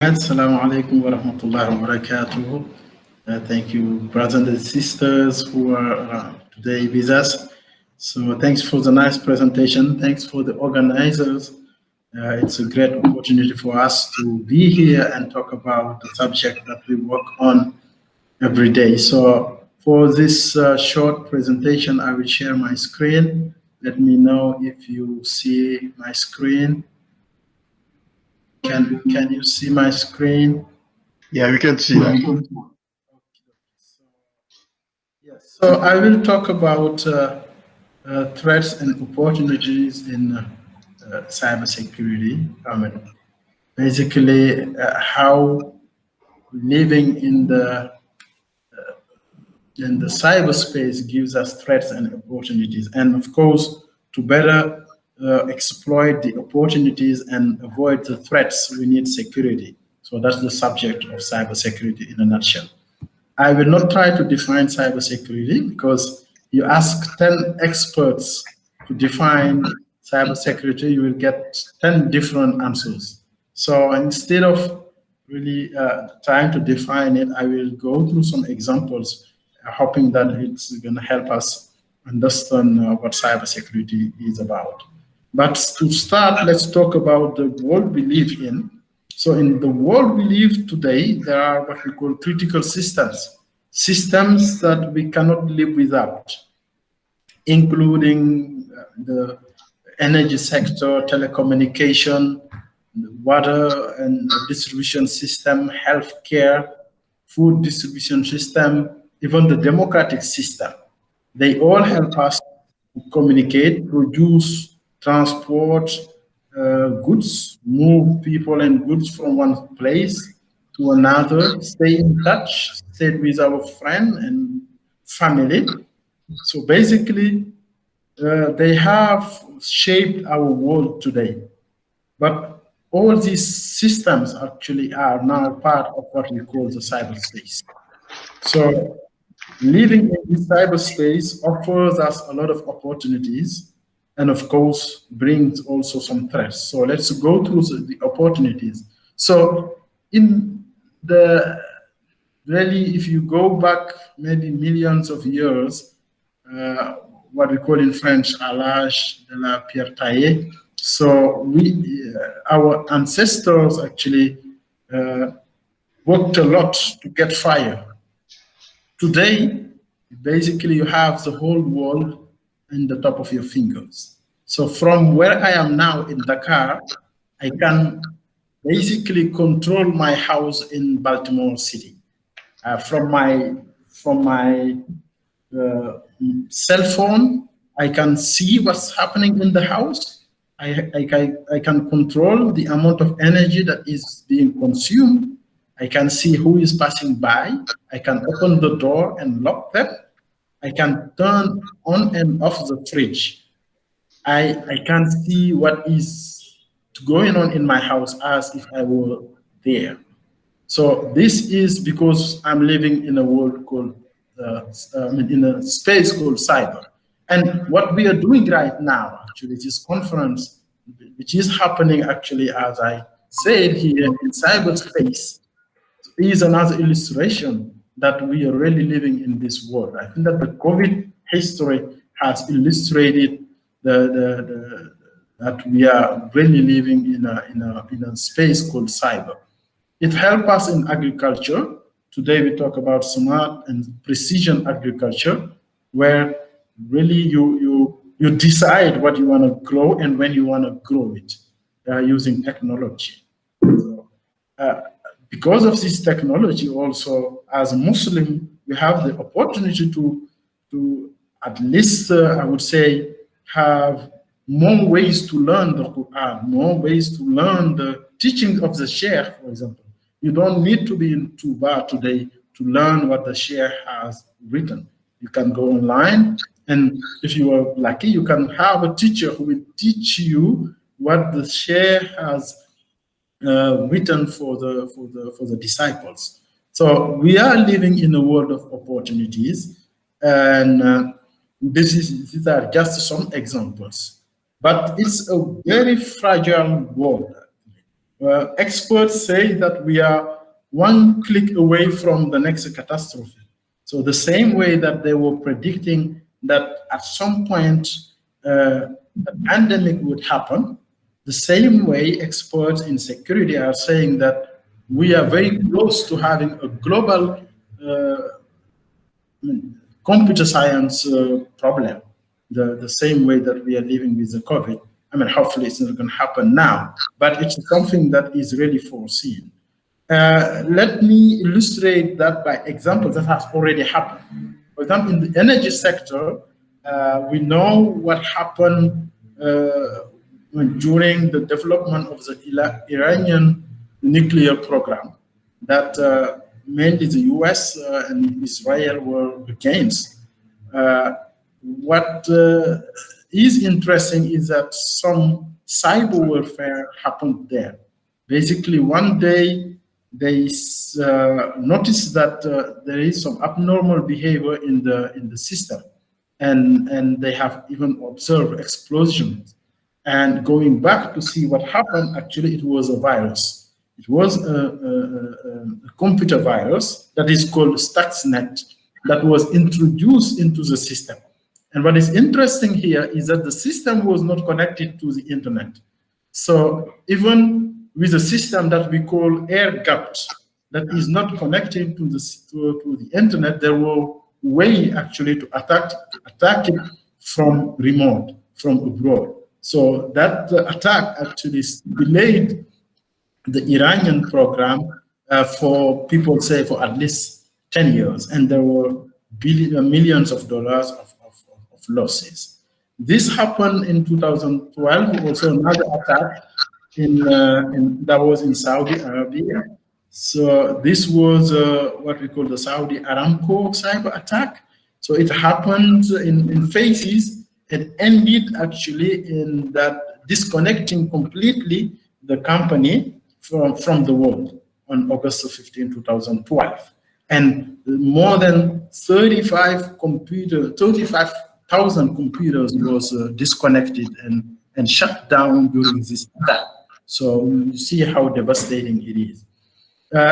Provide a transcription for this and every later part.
Assalamu alaikum wa rahmatullahi wa barakatuh. Thank you, brothers and sisters who are today with us. So thanks for the nice presentation. Thanks for the organizers. It's a great opportunity for us to be here and talk about the subject that we work on every day. So for this short presentation, I will share my screen. Let me know if you see my screen. Can you see my screen? Yeah, we can see that. Yes. So I will talk about threats and opportunities in cybersecurity. Basically, how living in the cyberspace gives us threats and opportunities, and of course, to better exploit the opportunities and avoid the threats, we need security. So that's the subject of cybersecurity in a nutshell. I will not try to define cybersecurity because you ask 10 experts to define cybersecurity, you will get 10 different answers. So instead of really trying to define it, I will go through some examples, hoping that it's going to help us understand what cybersecurity is about. But to start, let's talk about the world we live in. So in the world we live today, there are what we call critical systems, systems that we cannot live without, including the energy sector, telecommunication, the water and distribution system, healthcare, food distribution system, even the democratic system. They all help us to communicate, produce, transport goods, move people and goods from one place to another, stay in touch, stay with our friend and family. So basically, they have shaped our world today. But all these systems actually are now part of what we call the cyberspace. So living in this cyberspace offers us a lot of opportunities and of course brings also some threats. So let's go through the opportunities. So in the really, if you go back maybe millions of years, what we call in French, à l'âge de la pierre taillée. So our ancestors actually worked a lot to get fire. Today, basically, you have the whole world in the top of your fingers. So from where I am now in Dakar, I can basically control my house in Baltimore City. From my cell phone, I can see what's happening in the house. I can control the amount of energy that is being consumed. I can see who is passing by. I can open the door and lock them. I can turn on and off the fridge. I can see what is going on in my house as if I were there. So this is because I'm living in a world called, in a space called cyber. And what we are doing right now, actually, this conference, which is happening actually, as I said here, in cyberspace, is another illustration that we are really living in this world. I think that the COVID history has illustrated that we are really living in a space called cyber. It helps us in agriculture. Today we talk about smart and precision agriculture, where really you decide what you want to grow and when you want to grow it using technology. So, because of this technology also, as a Muslim, we have the opportunity to at least, I would say, have more ways to learn the Quran, more ways to learn the teachings of the Sheikh, for example. You don't need to be in Tuba today to learn what the Sheikh has written. You can go online, and if you are lucky, you can have a teacher who will teach you what the Sheikh has written for the disciples. So we are living in a world of opportunities, and these are just some examples. But it's a very fragile world. Experts say that we are one click away from the next catastrophe. So the same way that they were predicting that at some point a pandemic would happen, the same way experts in security are saying that we are very close to having a global computer science problem, the same way that we are living with the COVID. I mean, hopefully it's not going to happen now, but it's something that is really foreseen. Let me illustrate that by examples that has already happened. For example, in the energy sector, we know what happened during the development of the Iranian nuclear program, that mainly the US and Israel were against. What is interesting is that some cyber warfare happened there. Basically, one day they noticed that there is some abnormal behavior in the system, and they have even observed explosions. And going back to see what happened, actually it was a virus. It was a computer virus that is called Stuxnet that was introduced into the system. And what is interesting here is that the system was not connected to the internet. So even with a system that we call air-gapped, that is not connected to the internet, there were ways actually to attack it from remote, from abroad. So that attack actually delayed the Iranian program for people say for at least 10 years, and there were millions of dollars of losses. This happened in 2012, also another attack that was in Saudi Arabia. So this was what we call the Saudi Aramco cyber attack. So it happened in phases. It ended actually in that disconnecting completely the company from the world on August 15, 2012. And more than 35,000 computers was disconnected and shut down during this attack. So you see how devastating it is.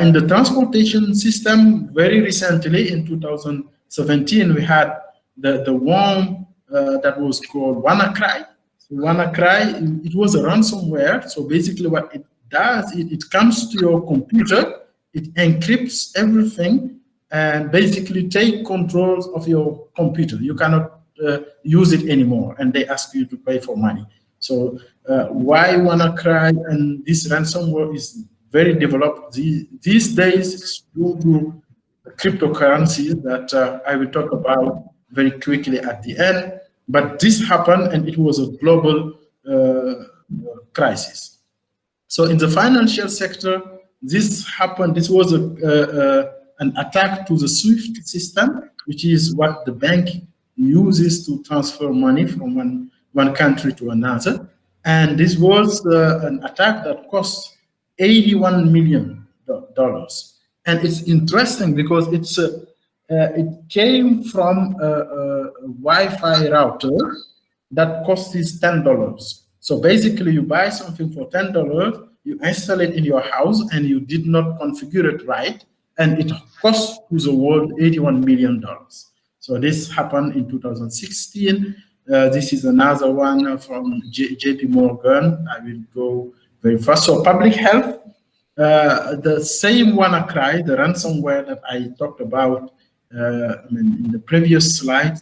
In the transportation system, very recently in 2017, we had the worm that was called WannaCry. So WannaCry, it was a ransomware. So basically what it does, it comes to your computer, it encrypts everything, and basically take control of your computer. You cannot use it anymore, and they ask you to pay for money. So why WannaCry and this ransomware is very developed these days, it's due to cryptocurrencies that I will talk about very quickly at the end. But this happened, and it was a global crisis. So in the financial sector, this happened. This was an attack to the SWIFT system, which is what the bank uses to transfer money from one country to another. And this was an attack that cost $81 million. And it's interesting because it came from a Wi-Fi router that costs $10. So basically you buy something for $10, you install it in your house, and you did not configure it right, and it cost to the world $81 million. So this happened in 2016. This is another one from JP Morgan. I will go very fast. So public health, the same WannaCry, the ransomware that I talked about in the previous slide,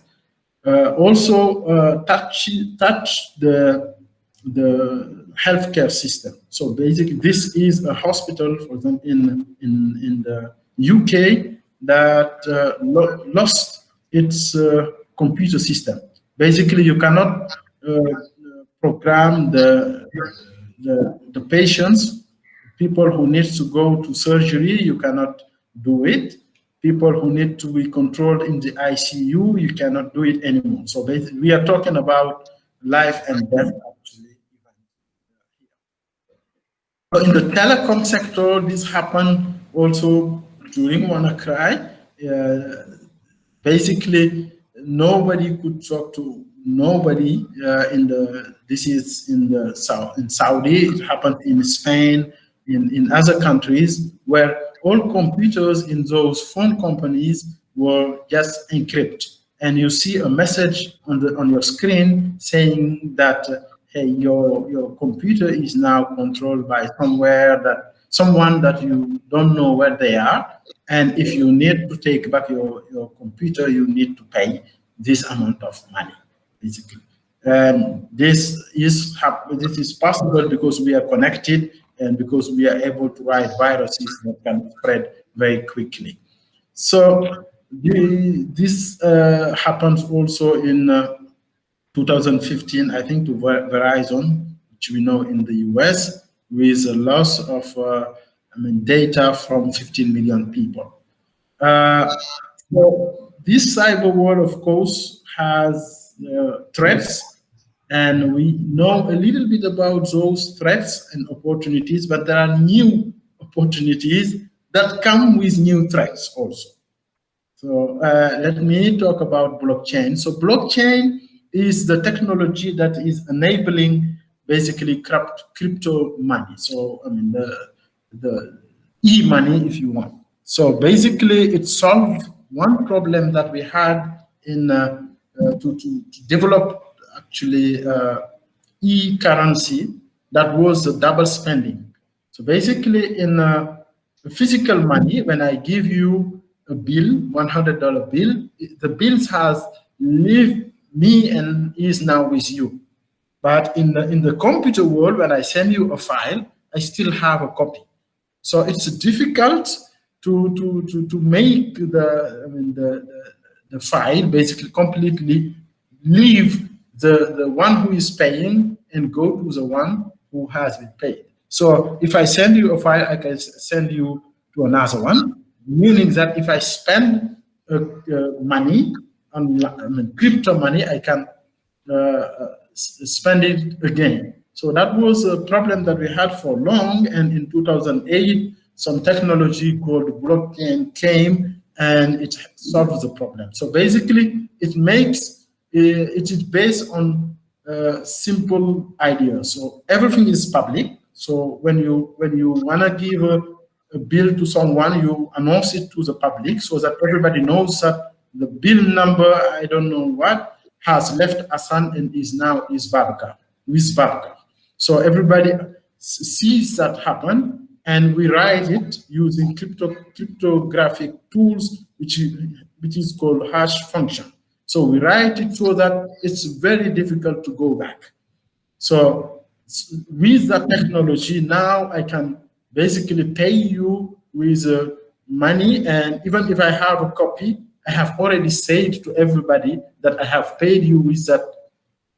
also touch the healthcare system. So basically, this is a hospital, for example, in the UK that lost its computer system. Basically, you cannot program the patients. People who need to go to surgery, you cannot do it. People who need to be controlled in the ICU, you cannot do it anymore. So basically, we are talking about life and death, actually. So in the telecom sector, this happened also during WannaCry. Basically, nobody could talk to nobody this is in the south. In Saudi, it happened in Spain, in other countries where all computers in those phone companies were just encrypted, and you see a message on your screen saying that hey, your computer is now controlled by someone that you don't know where they are, and if you need to take back your computer, you need to pay this amount of money, basically. And this is possible because we are connected and because we are able to write viruses that can spread very quickly. So this happens also in 2015, I think, to Verizon, which we know in the US, with a loss of data from 15 million people. So this cyber war, of course, has threats, and we know a little bit about those threats and opportunities, but there are new opportunities that come with new threats also. So let me talk about blockchain. So blockchain is the technology that is enabling basically crypto money. So I mean the e-money, if you want. So basically, it solved one problem that we had in to develop actually e-currency, that was the double spending. So basically, in physical money, when I give you a bill, $100 bill, the bill has left me and is now with you. But in the computer world, when I send you a file, I still have a copy. So it's difficult to make the file basically completely leave the one who is paying and go to the one who has been paid. So if I send you a file, I can send you to another one, meaning that if I spend money on crypto money, I can spend it again. So that was a problem that we had for long, and in 2008, some technology called blockchain came and it solves the problem. So basically, it is based on simple ideas. So everything is public. So when you want to give a bill to someone, you announce it to the public so that everybody knows that the bill number, I don't know what, has left Assane and is now with Babka. So everybody sees that happen, and we write it using cryptographic tools, which is called hash function. So we write it so that it's very difficult to go back. So with that technology, now I can basically pay you with money, and even if I have a copy, I have already said to everybody that I have paid you with that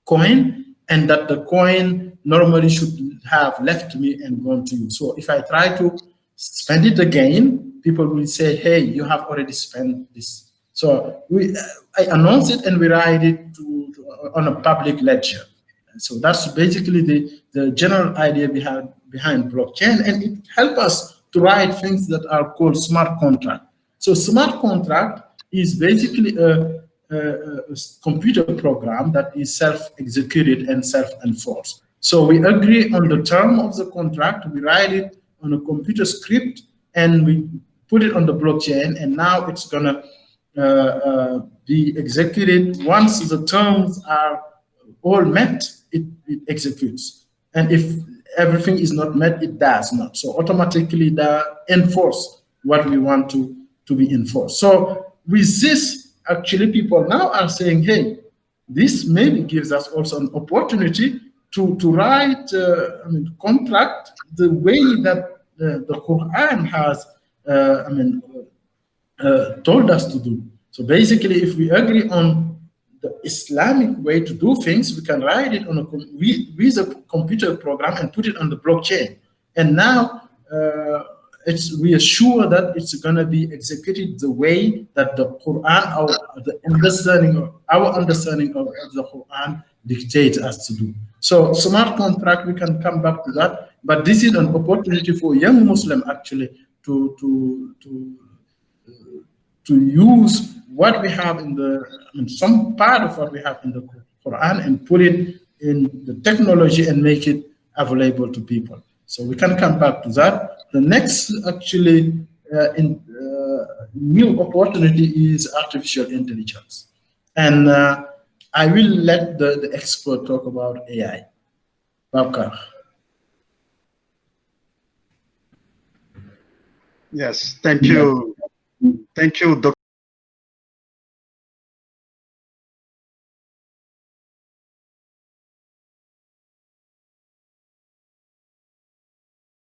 coin, and that the coin normally should have left me and gone to you. So if I try to spend it again, people will say, hey, you have already spent this. So I announce it and we write it on a public ledger. So that's basically the general idea behind blockchain, and it helps us to write things that are called smart contract. So smart contract is basically a computer program that is self-executed and self-enforced. So we agree on the term of the contract, we write it on a computer script, and we put it on the blockchain, and now it's gonna be executed. Once the terms are all met, it executes. And if everything is not met, it does not. So automatically they enforce what we want to be enforced. So with this, actually people now are saying, hey, this maybe gives us also an opportunity to write contract the way that the Quran has told us to do. So basically, if we agree on the Islamic way to do things, we can write it on with a computer program and put it on the blockchain. And now we are sure that it's going to be executed the way that the Quran, our understanding of the Quran dictates us to do. So smart contract, we can come back to that, but this is an opportunity for young Muslim actually to use what we have in some part of what we have in the Quran and put it in the technology and make it available to people. So we can come back to that. The next actually new opportunity is artificial intelligence. And I will let the expert talk about AI. Babkar. Yes, thank you. Thank you, Dr.